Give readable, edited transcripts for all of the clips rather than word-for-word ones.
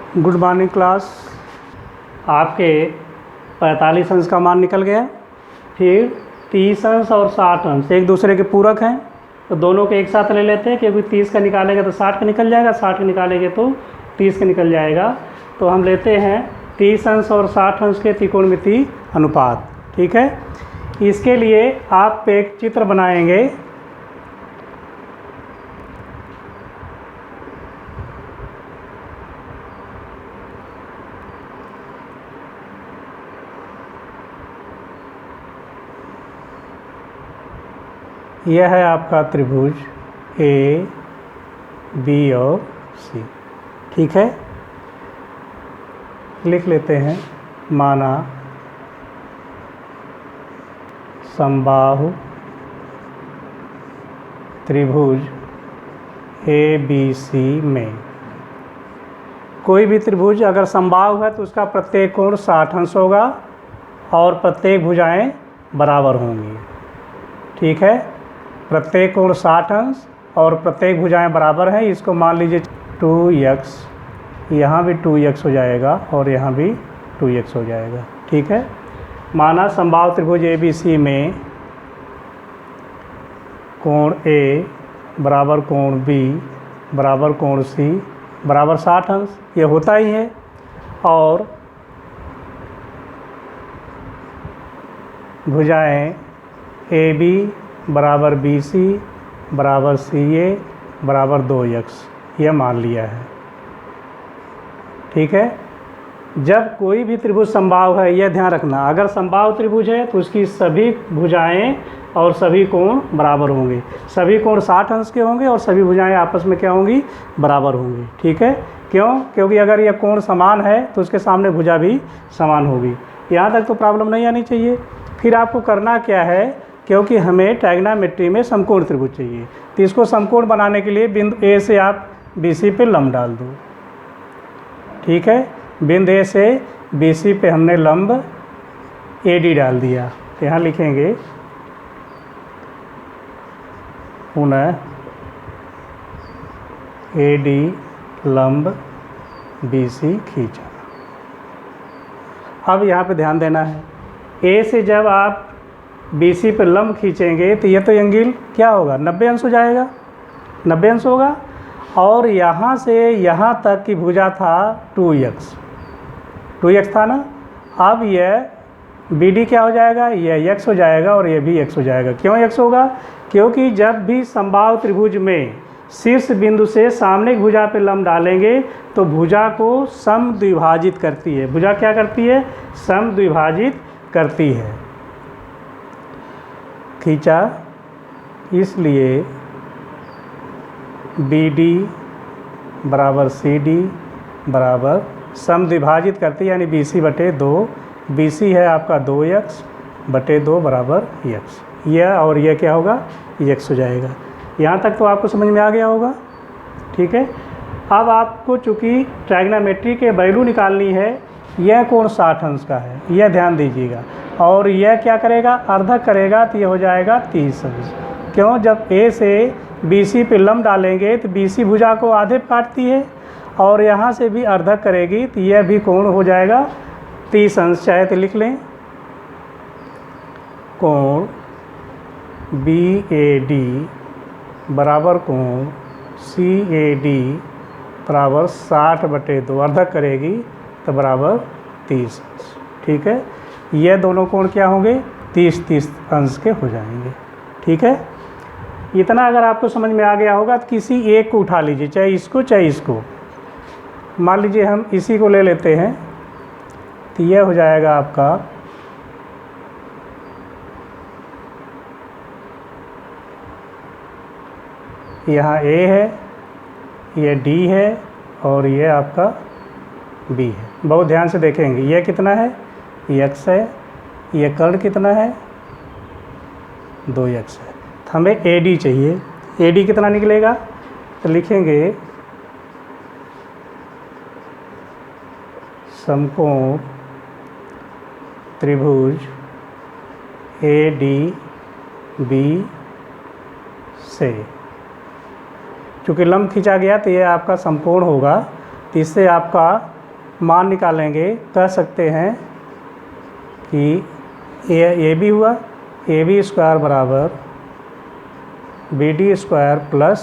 Good morning class. आपके 45 अंश का मान निकल गया। फिर 30 अंश और 60 अंश एक दूसरे के पूरक हैं, तो दोनों को एक साथ ले लेते हैं, क्योंकि 30 का निकालेगा तो 60 का निकल जाएगा, 60 का निकालेंगे तो 30 का निकल जाएगा। तो हम लेते हैं 30 अंश और 60 अंश के त्रिकोणमितीय अनुपात। ठीक है, इसके लिए आप एक चित्र बनाएंगे। यह है आपका त्रिभुज ए, बी और सी। ठीक है, लिख लेते हैं। माना समबाहु त्रिभुज ए बी सी में कोई भी त्रिभुज अगर समबाहु है तो उसका प्रत्येक कोण 60 अंश होगा और प्रत्येक भुजाएं बराबर होंगी। ठीक है, प्रत्येक कोण 60 अंश और प्रत्येक भुजाएं बराबर हैं। इसको मान लीजिए 2x, यहाँ भी 2x हो जाएगा और यहाँ भी 2x हो जाएगा। ठीक है, माना समबाहु त्रिभुज ए बी सी में कोण A बराबर कोण B बराबर कोण C बराबर 60 अंश, ये होता ही है। और भुजाएं AB बराबर BC बराबर CA बराबर 2x, यह मान लिया है। ठीक है, जब कोई भी त्रिभुज समबाहु है, यह ध्यान रखना, अगर समबाहु त्रिभुज है तो उसकी सभी भुजाएं और सभी कोण बराबर होंगे। सभी कोण 60 अंश के होंगे और सभी भुजाएं आपस में क्या होंगी, बराबर होंगी। ठीक है, क्यों? क्योंकि अगर यह कोण समान है तो उसके सामने भुजा भी समान होगी। यहाँ तक तो प्रॉब्लम नहीं आनी चाहिए। फिर आपको करना क्या है, क्योंकि हमें ट्रायगोनोमेट्री में समकोण त्रिभुज चाहिए, तो इसको समकोण बनाने के लिए बिंदु ए से आप BC पे लंब डाल दो। ठीक है, बिंदु ए से BC पे हमने लंब AD डाल दिया, तो यहाँ लिखेंगे पुनः AD लंब BC खींचा। अब यहाँ पे ध्यान देना है, A से जब आप BC पे लंब खींचेंगे तो ये तो एंगल क्या होगा, 90 अंश हो जाएगा, 90 अंश होगा। और यहाँ से यहाँ तक की भुजा था 2x था ना। अब यह BD क्या हो जाएगा, यह x हो जाएगा और यह भी x हो जाएगा। क्यों x होगा? क्योंकि जब भी समबाहु त्रिभुज में शीर्ष बिंदु से सामने की भुजा पे लंब डालेंगे तो भुजा को समद्विभाजित करती है। भुजा क्या करती है, समद्विभाजित करती है। खींचा, इसलिए BD बराबर CD बराबर समद्विभाजित करती है, यानी BC बटे 2। BC है आपका 2x बटे 2 बराबर x। यह और यह क्या होगा, x हो जाएगा। यहाँ तक तो आपको समझ में आ गया होगा। ठीक है, अब आपको चूँकि ट्रायगोनोमेट्री के वैल्यू निकालनी है, यह कोण 60 अंश का है, यह ध्यान दीजिएगा। और यह क्या करेगा, अर्धक करेगा, तो यह हो जाएगा 30 अंश। क्यों? जब A से BC पे लंब डालेंगे तो BC भुजा को आधे काटती है और यहाँ से भी अर्धक करेगी, तो यह भी कोण हो जाएगा 30 अंश। चाहे तो लिख लें, कोण BAD बराबर कोण CAD बराबर 60 बटे 2, अर्धक करेगी तो बराबर 30 अंश। ठीक है, यह दोनों कोण क्या होंगे, 30-30 अंश के हो जाएंगे। ठीक है, इतना अगर आपको समझ में आ गया होगा तो किसी एक को उठा लीजिए, चाहे इसको चाहे इसको। मान लीजिए हम इसी को ले लेते हैं, तो यह हो जाएगा आपका यहाँ A है, यह D है और यह आपका B है। बहुत ध्यान से देखेंगे, यह कितना है, x है, यह कर्ण कितना है, 2x है। तो हमें AD चाहिए। AD कितना निकलेगा, तो लिखेंगे समकोण त्रिभुज ADB से चूँकि लंब खींचा गया तो ये आपका समकोण होगा, तो इससे आपका मान निकालेंगे, कह सकते हैं कि ए बी हुआ, ए बी स्क्वायर बराबर B D square plus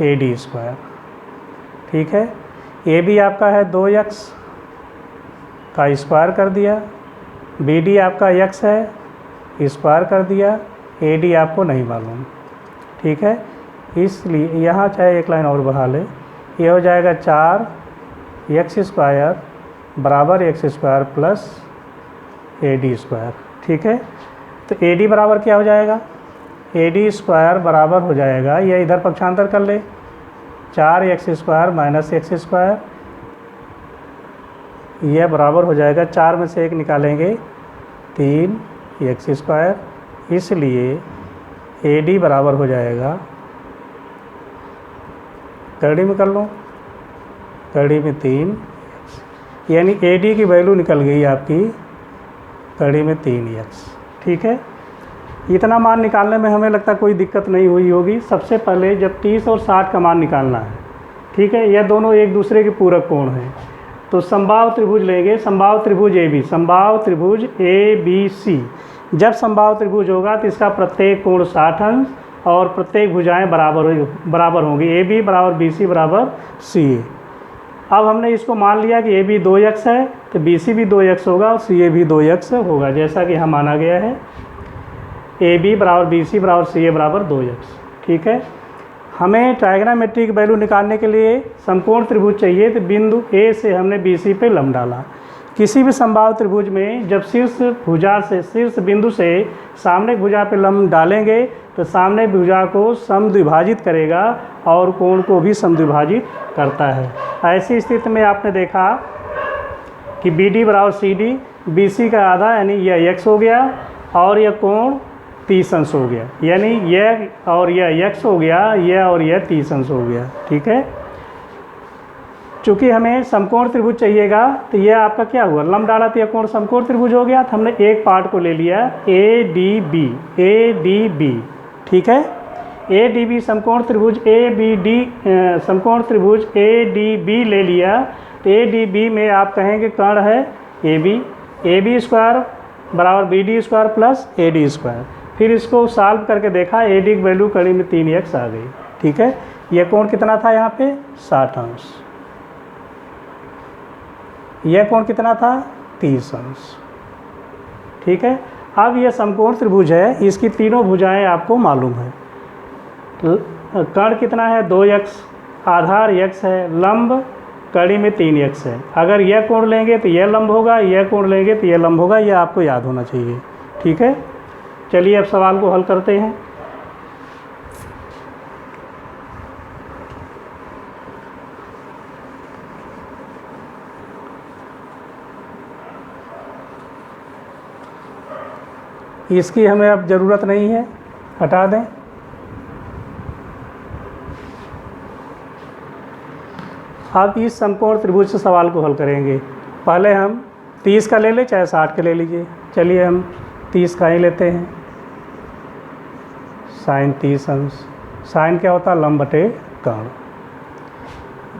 A D square. ठीक है, ए बी आपका है 2x का स्क्वायर कर दिया, बी डी आपका x है स्क्वायर कर दिया, ए डी आपको नहीं मालूम। ठीक है, इसलिए यहाँ चाहे एक लाइन और बढ़ा ले, ये हो जाएगा 4x स्क्वायर बराबर x square plus A D square. ठीक है, तो ए डी बराबर क्या हो जाएगा, ए डी स्क्वायर बराबर हो जाएगा, यह इधर पक्षांतर कर ले, 4x square minus x square, यह बराबर हो जाएगा 4 में से 1 निकालेंगे 3x स्क्वायर, इसलिए ए डी बराबर हो जाएगा, कड़ी में कर लो, कड़ी में 3, यानी ए डी की वैल्यू निकल गई आपकी कड़ी में 3x। ठीक है, इतना मान निकालने में हमें लगता है कोई दिक्कत नहीं हुई होगी। सबसे पहले जब 30 और 60 का मान निकालना है, ठीक है, यह दोनों एक दूसरे के पूरक कोण हैं, तो समबाहु त्रिभुज लेंगे, समबाहु त्रिभुज ए बी, समबाहु त्रिभुज ए बी सी। जब समबाहु त्रिभुज होगा तो इसका प्रत्येक कोण 60 अंश और प्रत्येक भुजाएं बराबर होंगी, ए बी बराबर बी सी बराबर सी ए। अब हमने इसको मान लिया कि ए बी 2x है तो बी सी भी 2x होगा और सी ए भी 2x होगा, जैसा कि यहाँ माना गया है, ए बी बराबर बी सी बराबर सी ए बराबर 2x। ठीक है, हमें ट्रायगोनोमेट्रिक वैल्यू निकालने के लिए समकोण त्रिभुज चाहिए, तो बिंदु ए से हमने बी सी पे लंब डाला। किसी भी समबाहु त्रिभुज में जब शीर्ष बिंदु से सामने भुजा पे लंब डालेंगे तो सामने भुजा को समद्विभाजित करेगा और कोण को भी समद्विभाजित करता है। ऐसी स्थिति में आपने देखा कि बी डी बराबर सी डी, बी सी का आधा यानी यह x हो गया और यह कोण 30 अंश हो गया, यानी यह और यह x हो गया, यह और यह 30 अंश हो गया। ठीक है, चूँकि हमें समकोण त्रिभुज चाहिएगा तो यह आपका क्या हुआ, लंब डाला तो यह कोण समकोण त्रिभुज हो गया, तो हमने एक पार्ट को ले लिया ए डी बी। ठीक है, ए डी बी समकोण त्रिभुज समकोण त्रिभुज ए डी बी ले लिया, तो ए डी बी में आप कहेंगे कर्ण है ए बी स्क्वायर बराबर B D square plus A D square. फिर इसको सॉल्व करके देखा, ए डी की वैल्यू कड़ी में 3x आ गई। ठीक है, यह कोण कितना था यहाँ पे 60 अंश, यह कोण कितना था 30 अंश। ठीक है, अब यह समकोण त्रिभुज है, इसकी तीनों भुजाएं आपको मालूम है। कर्ण कितना है 2x, आधार x है, लंब कड़ी में 3x है। अगर यह कोण लेंगे तो यह लंब होगा, यह कोण लेंगे तो यह लंब होगा, यह आपको याद होना चाहिए। ठीक है, चलिए अब सवाल को हल करते हैं। इसकी हमें अब ज़रूरत नहीं है, हटा दें। अब इस समकोण त्रिभुज से सवाल को हल करेंगे। पहले हम 30 का ले लें चाहे 60 का ले लीजिए। चलिए हम 30 का ही लेते हैं। साइन 30 अंश, साइन क्या होता है लंब बटे कर्ण।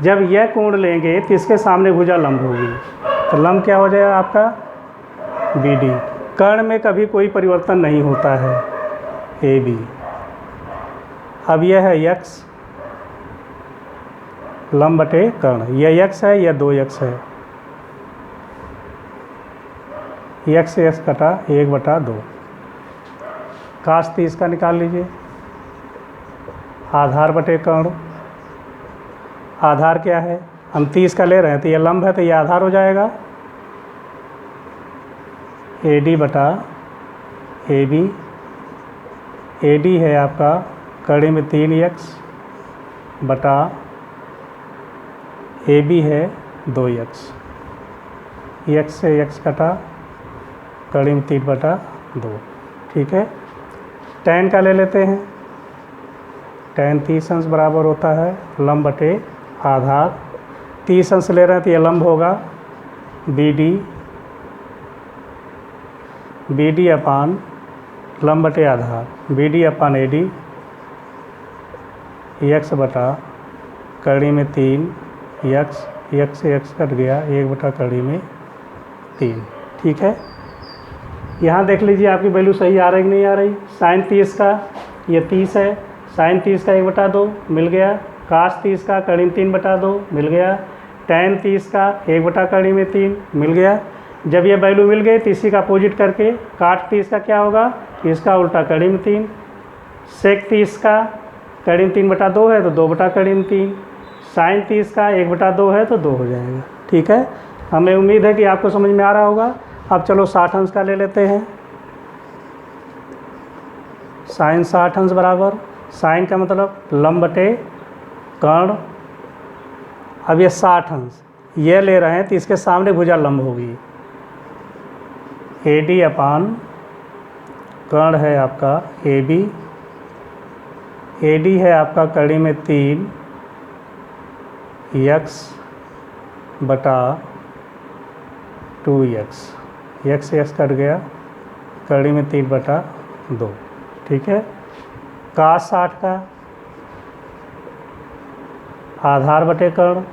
जब यह कोण लेंगे तो इसके सामने भुजा लंब होगी, तो लंब क्या हो जाएगा आपका बी डी। कर्ण में कभी कोई परिवर्तन नहीं होता है ए बी। अब यह है x, लंब बटे कर्ण, यह x है, यह 2x है, x से x कटा 1/2। काश 30 का निकाल लीजिए। आधार बटे कर्ण, आधार क्या है, हम 30 का ले रहे हैं तो यह लंब है तो यह आधार हो जाएगा ए डी बटा ए बी। ए डी है आपका कड़ी में 3x बटा ए बी है 2x, x से x कटा कड़ी में 3/2। ठीक है, tan का ले लेते हैं। tan 30 अंश बराबर होता है लंब बटे आधार। 30 अंश ले रहे हैं तो यह लंब होगा बी डी अपान लंब बटे आधार, बी डी अपान ए डी, x बटा कड़ी में 3x यक्स से यक्स कट गया, 1/3। ठीक है, यहाँ देख लीजिए आपकी वैल्यू सही आ रही कि नहीं आ रही। साइन 30 का ये 30 है, साइन 30 का 1/2 मिल गया, कास 30 का करीब 3/2 मिल गया, टैन 30 का 1/3 मिल गया। जब ये वैल्यू मिल गई तो इसी का अपोजिट करके काट 30 का क्या होगा, इसका उल्टा करीब 3। सेक 30 का करीब 3/2 है तो 2/3। साइन 30 का 1/2 है तो 2 हो जाएगा। ठीक है, हमें उम्मीद है कि आपको समझ में आ रहा होगा। अब चलो 60 अंश का ले लेते हैं। साइन 60 अंश बराबर, साइन का मतलब लंब बटे कर्ण। अब ये 60 अंश ये ले रहे हैं तो इसके सामने भुजा लंब होगी, AD अपान कर्ण है आपका AB, AD है आपका कड़ी में 3 x बटा 2x, x से x कट गया, कड़ी में 3/2। ठीक है, कास 60 का आधार बटे कर्ण।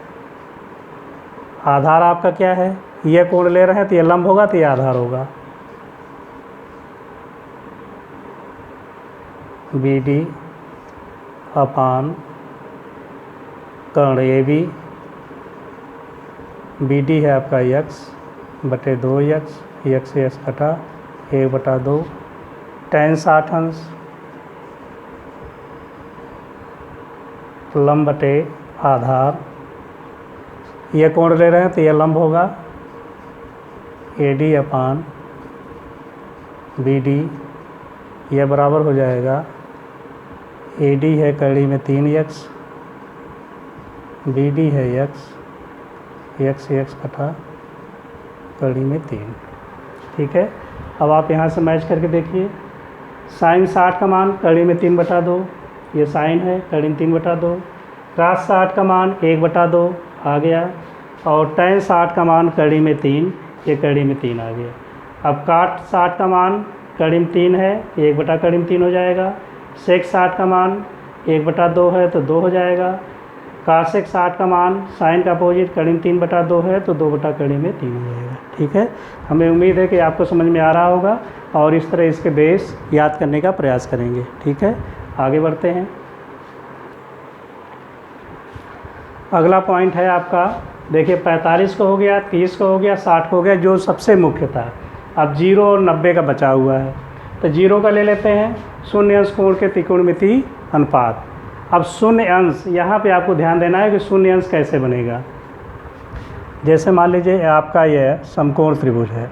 आधार आपका क्या है, ये कोण ले रहे हैं तो ये लंब होगा तो ये आधार होगा, BD अपान कर्ण AB, BD है आपका x बटे 2x, x से x कटा 1/2, टैन 60 अंश लंब बटे आधार। ये कोण ले रहे हैं तो ये लंब होगा, AD अपान BD, यह बराबर हो जाएगा AD है कड़ी में 3x, BD है x, x से x कटा कड़ी में 3। ठीक है, अब आप यहाँ से मैच करके देखिए। साइन 60 का मान कड़ी में 3/2, ये साइन है कड़ी में 3/2, कास 60 का मान 1/2 आ गया, और टैन 60 का मान कड़ी में 3, ये कड़ी में 3 आ गया। अब काट 60 का मान कड़ी में 3 है, 1/3 हो जाएगा। सेक 60 का मान 1/2 है तो 2 हो जाएगा। कासेक 60 का मान साइन का अपोजिट कड़ी में 3/2 है तो 2/3 हो जाएगा। ठीक है, हमें उम्मीद है कि आपको समझ में आ रहा होगा और इस तरह इसके बेस याद करने का प्रयास करेंगे। ठीक है, आगे बढ़ते हैं। अगला पॉइंट है आपका, देखिए 45 को हो गया, 30 को हो गया, 60 को हो गया, जो सबसे मुख्य था। अब 0 और 90 का बचा हुआ है, तो 0 का ले लेते हैं, शून्य अंश कोण के त्रिकोणमितीय अनुपात। अब शून्य अंश, यहाँ पे आपको ध्यान देना है कि शून्य अंश कैसे बनेगा। जैसे मान लीजिए आपका यह समकोण त्रिभुज है,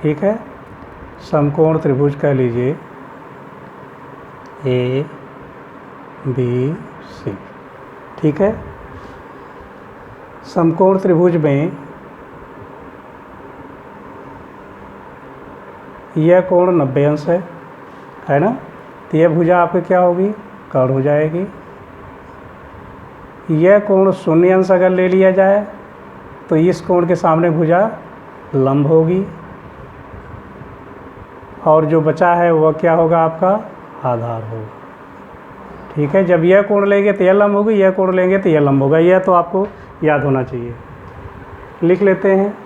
ठीक है, समकोण त्रिभुज कह लीजिए ABC। ठीक है, समकोण त्रिभुज में यह कोण 90 अंश है ना, तो यह भुजा आपकी क्या होगी, कर्ण हो जाएगी। यह कोण शून्य अंश अगर ले लिया जाए तो इस कोण के सामने भुजा लंब होगी, और जो बचा है वह क्या होगा, आपका आधार होगा। ठीक है, जब यह कोण लेंगे तो यह लंब होगी, यह कोण लेंगे तो यह लंब होगा। यह तो आपको याद होना चाहिए। लिख लेते हैं,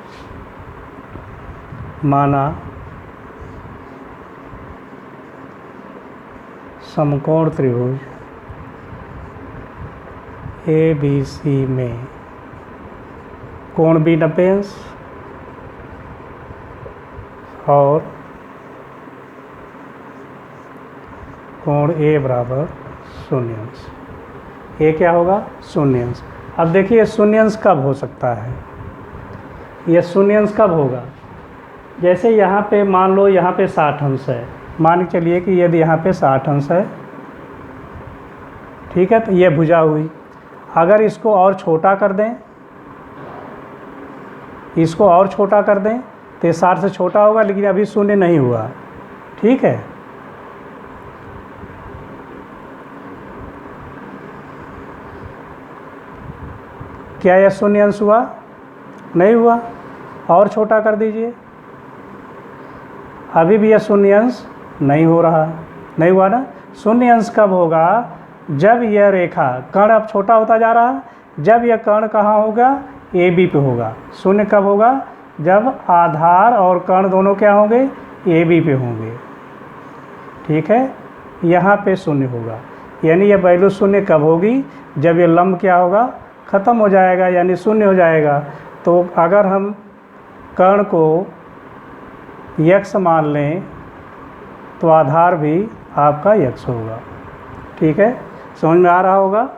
माना समकोण त्रिभुज ABC में कोण B 90 अंश और कोण A बराबर शून्य अंश। ये क्या होगा, शून्य अंश। अब देखिए शून्य अंश कब हो सकता है, यह शून्य अंश कब होगा, जैसे यहाँ पे मान लो यहाँ पे 60 अंश है, मान के चलिए कि यदि यहाँ पे 60 अंश है, ठीक है, तो ये भुजा हुई। अगर इसको और छोटा कर दें, इसको और छोटा कर दें तो ये 60 से छोटा होगा, लेकिन अभी शून्य नहीं हुआ। ठीक है, क्या यह शून्य अंश हुआ, नहीं हुआ, और छोटा कर दीजिए, अभी भी यह शून्य अंश नहीं हो रहा, नहीं हुआ ना। शून्य अंश कब होगा? जब यह रेखा, कर्ण अब छोटा होता जा रहा है, जब यह कर्ण कहाँ होगा? ए बी पे होगा। शून्य कब होगा? जब आधार और कर्ण दोनों क्या होंगे? ए बी पे होंगे। ठीक है, यहाँ पे शून्य होगा, यानी यह वैल्यू शून्य कब होगी? जब ये लंब क्या होगा? ख़त्म हो जाएगा, यानी शून्य हो जाएगा। तो अगर हम कर्ण को यक्स मान लें तो आधार भी आपका यक्स होगा। ठीक है, समझ में आ रहा होगा।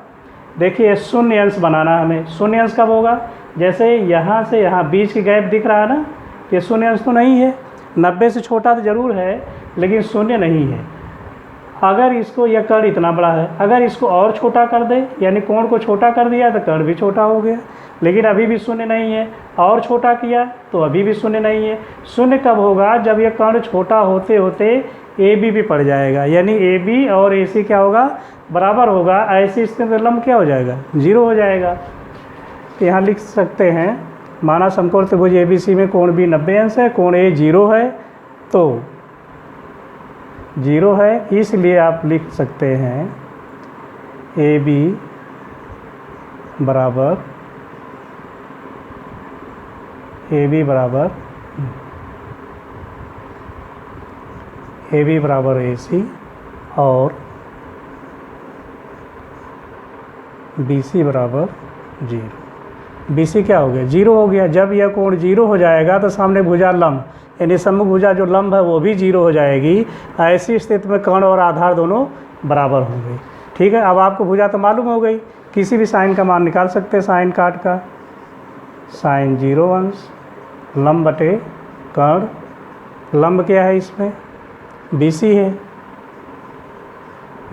देखिए शून्य अंश बनाना है हमें। शून्य अंश कब होगा? जैसे यहाँ से यहाँ बीच की गैप दिख रहा है ना, ये शून्य अंश तो नहीं है। 90 से छोटा तो ज़रूर है, लेकिन शून्य नहीं है। अगर इसको, यह कर्ण इतना बड़ा है, अगर इसको और छोटा कर दे, यानी कोण को छोटा कर दिया तो कर्ण भी छोटा हो गया, लेकिन अभी भी शून्य नहीं है। और छोटा किया तो अभी भी शून्य नहीं है। शून्य कब होगा? जब यह कर्ण छोटा होते होते ए बी भी पड़ जाएगा, यानी ए बी और ए सी क्या होगा? बराबर होगा। ऐसी स्थिति में लंब क्या हो जाएगा? 0 हो जाएगा। तो यहाँ लिख सकते हैं, माना समकोण त्रिभुज ए बी सी में कोण बी 90 अंश है, कोण ए 0 है, तो 0 है, इसलिए आप लिख सकते हैं ए बी बराबर ए सी और बी सी बराबर 0। बी सी क्या हो गया? 0 हो गया। जब यह कोण 0 हो जाएगा तो सामने भुजा लंब, यानी सम्मुख भुजा जो लंब है वो भी 0 हो जाएगी। ऐसी स्थिति में कर्ण और आधार दोनों बराबर होंगे। ठीक है, अब आपको भुजा तो मालूम हो गई, किसी भी साइन का मान निकाल सकते हैं। साइन काट का साइन 0 अंश लंब बटे कर्ण, लंब क्या है इसमें? बी सी है,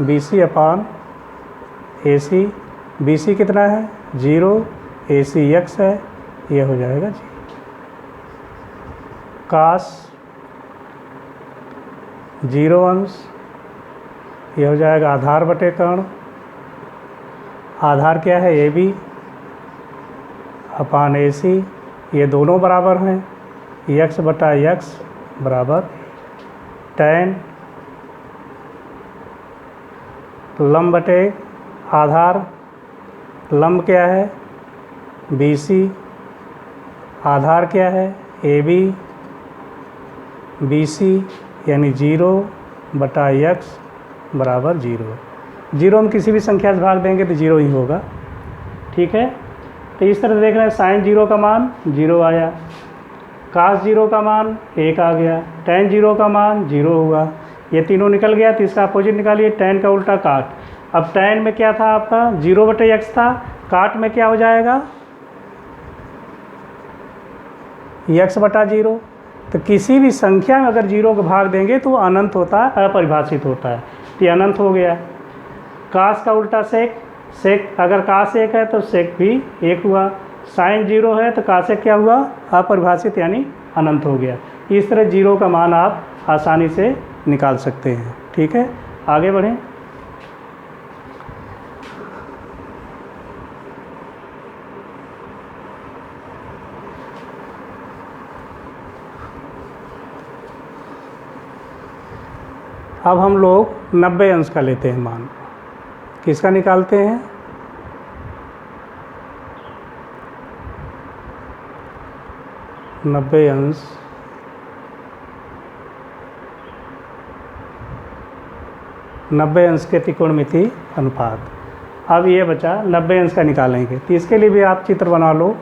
बी सी अपान ए सी। बी सी कितना है? 0, ए सी यक्स है, यह हो जाएगा जी। कास 0 अंश, यह हो जाएगा आधार बटे कर्ण। आधार क्या है? ए बी अपान ए सी, ये दोनों बराबर हैं। यक्स बटा यक्स बराबर tan लंब बटे आधार, लंब क्या है? बी सी, आधार क्या है? ए बी, बी सी, यानी 0 बटा यक्स बराबर 0। 0 हम किसी भी संख्या से भाग देंगे तो 0 ही होगा। ठीक है, तो इस तरह देख रहे हैं, साइन 0 का मान 0 आया, कास 0 का मान 1 आ गया, tan 0 का मान 0 हुआ। ये तीनों निकल गया, तो इसका अपोजिट निकालिए, tan का उल्टा काट। अब tan में क्या था आपका? 0 बटे x था, काट में क्या हो जाएगा? x बटा 0। तो किसी भी संख्या में अगर 0 को भाग देंगे तो वो अनंत होता है, अपरिभाषित होता है। तो ये अनंत हो गया। कास का उल्टा सेक, सेक अगर कास 1 है तो सेक भी 1 हुआ। साइन 0 है तो कासेक क्या हुआ? अपरिभाषित, यानी अनंत हो गया। इस तरह 0 का मान आप आसानी से निकाल सकते हैं। ठीक है, आगे बढ़ें। अब हम लोग 90 अंश का लेते हैं मान। किसका निकालते हैं? नब्बे अंश के त्रिकोणमिति अनुपात। अब ये बचा 90 अंश का निकालेंगे, तो इसके लिए भी आप चित्र बना लो।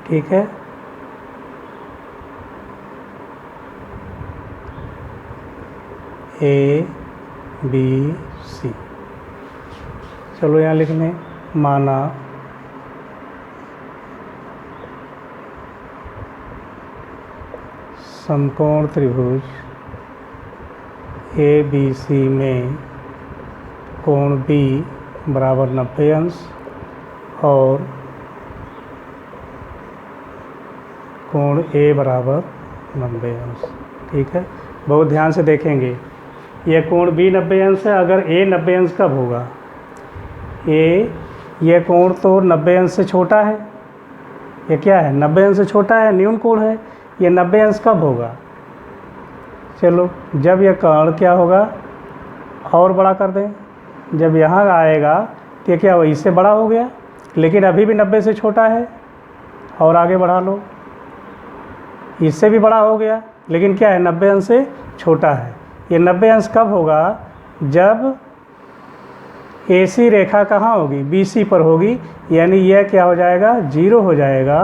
ठीक है, ए बी सी, चलो यहाँ लिख लें। माना समकोण त्रिभुज ए बी सी में कोण बी बराबर 90 अंश और कोण ए बराबर 90 अंश। ठीक है, बहुत ध्यान से देखेंगे। यह कोण बी 90 अंश है। अगर ए 90 अंश कब होगा? ये कोण तो 90 अंश से छोटा है, ये क्या है 90 अंश से छोटा है, न्यून कोण है। ये 90 अंश कब होगा, चलो जब ये कोण क्या होगा और बड़ा कर दें, जब यहाँ आएगा तो ये क्या हो, इससे बड़ा हो गया, लेकिन अभी भी 90 से छोटा है, और आगे बढ़ा लो, इससे भी बड़ा हो गया, लेकिन क्या है 90 अंश से छोटा है। ये 90 अंश कब होगा, जब AC रेखा कहाँ होगी, BC पर होगी, यानी यह क्या हो जाएगा 0 हो जाएगा,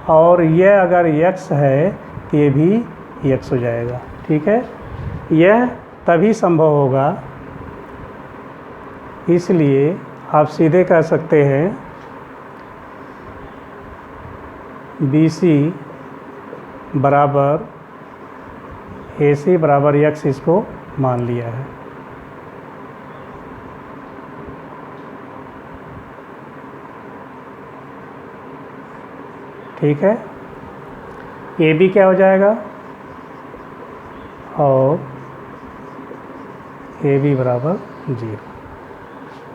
और यह अगर x है तो ये भी x हो जाएगा। ठीक है, यह तभी संभव होगा, इसलिए आप सीधे कह सकते हैं BC बराबर AC बराबर x, इसको मान लिया है। ठीक है, AB क्या हो जाएगा, और AB बराबर 0।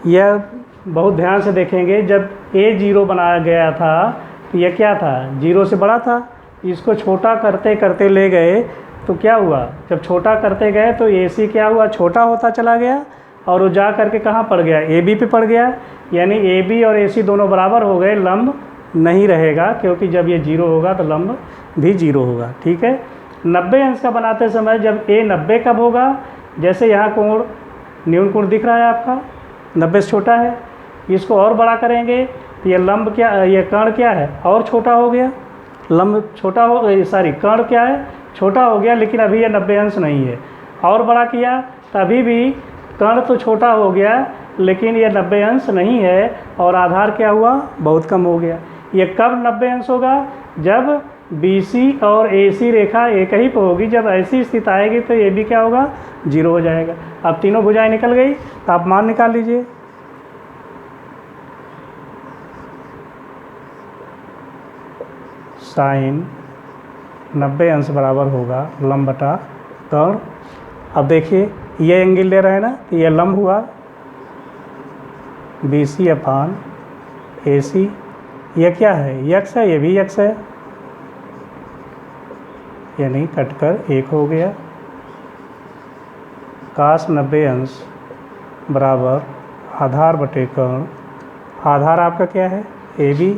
यह बहुत ध्यान से देखेंगे, जब A0 बनाया गया था तो यह क्या था, 0 से बड़ा था, इसको छोटा करते करते ले गए तो क्या हुआ, जब छोटा करते गए तो AC क्या हुआ, छोटा होता चला गया, और वो जा करके कहाँ पड़ गया, AB पे पड़ गया, यानी AB और AC दोनों बराबर हो गए, लंब नहीं रहेगा, क्योंकि जब ये 0 होगा तो लंब भी 0 होगा। ठीक है, 90 अंश का बनाते समय जब A 90 कब होगा, जैसे यहाँ कोण न्यून कोण दिख रहा है आपका 90 से छोटा है, इसको और बड़ा करेंगे तो ये लंब क्या, ये कर्ण क्या है और छोटा हो गया, लंब छोटा हो, सॉरी कर्ण क्या है छोटा हो गया, लेकिन अभी ये 90 अंश नहीं है, और बड़ा किया तभी भी कर्ण तो छोटा हो गया, लेकिन ये 90 अंश नहीं है, और आधार क्या हुआ, बहुत कम हो गया। ये कब 90 अंश होगा, जब BC और AC रेखा एक ही पे होगी, जब ऐसी स्थिति आएगी तो ये भी क्या होगा 0 हो जाएगा। अब तीनों भुजाएं निकल गई, तो आप मान निकाल लीजिए। साइन 90 अंश बराबर होगा लंब बटा कर्ण। अब देखिए ये एंगल ले रहे हैं ना, तो ये लंब हुआ BC अपान AC, ये क्या है x है, ये भी x है, यानी कटकर 1 हो गया। काश 90 अंश बराबर आधार बटे कर्ण, आधार आपका क्या है AB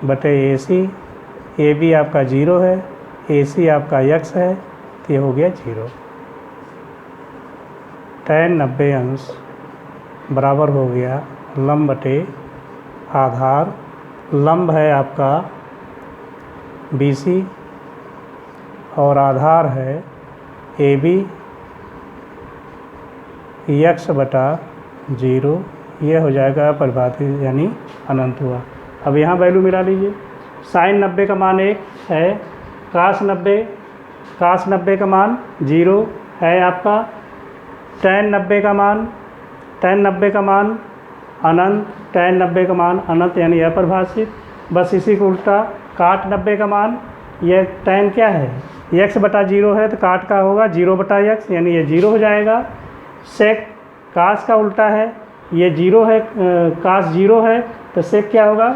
बटे AC, AB आपका 0 है, AC आपका x है, तो ये हो गया 0। tan 90 अंश बराबर हो गया लंब बटे आधार, लंब है आपका BC और आधार है AB, x बटा 0, यह हो जाएगा परिभाषित यानी अनंत हुआ। अब यहाँ वैल्यू मिला लीजिए, साइन 90 का मान 1 है, काश 90 का मान 0 है आपका, tan 90 का मान अनंत, tan 90 का मान अनंत यानी अपरिभाषित। बस इसी को उल्टा, काट 90 का मान, यह tan क्या है x बटा 0 है, तो काट का होगा 0 बटा x, यानी ये 0 हो जाएगा। सेक काश का उल्टा है, ये 0 है, काश 0 है, तो सेक क्या होगा,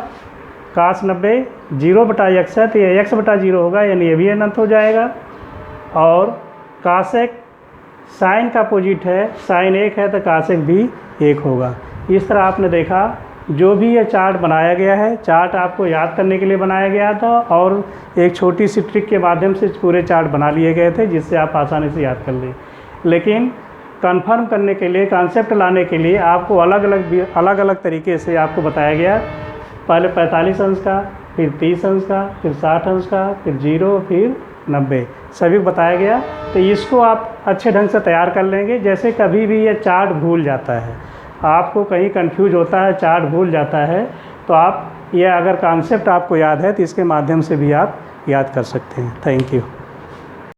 काश 90 0 बटा x है, तो ये x बटा 0 होगा, यानी ये भी अनंत हो जाएगा। और कासेक साइन का अपोजिट है, साइन 1 है तो कासेक भी 1 होगा। इस तरह आपने देखा, जो भी ये चार्ट बनाया गया है, चार्ट आपको याद करने के लिए बनाया गया था, और एक छोटी सी ट्रिक के माध्यम से पूरे चार्ट बना लिए गए थे, जिससे आप आसानी से याद कर लें। लेकिन कंफर्म करने के लिए, कॉन्सेप्ट लाने के लिए आपको अलग अलग तरीके से आपको बताया गया, पहले 45 अंश का, फिर 30 अंश का, फिर 60 अंश का, फिर 0, फिर 90, सभी बताया गया। तो इसको आप अच्छे ढंग से तैयार कर लेंगे। जैसे कभी भी ये चार्ट भूल जाता है, आपको कहीं कंफ्यूज होता है, चार्ट भूल जाता है, तो आप ये अगर कॉन्सेप्ट आपको याद है तो इसके माध्यम से भी आप याद कर सकते हैं। Thank you.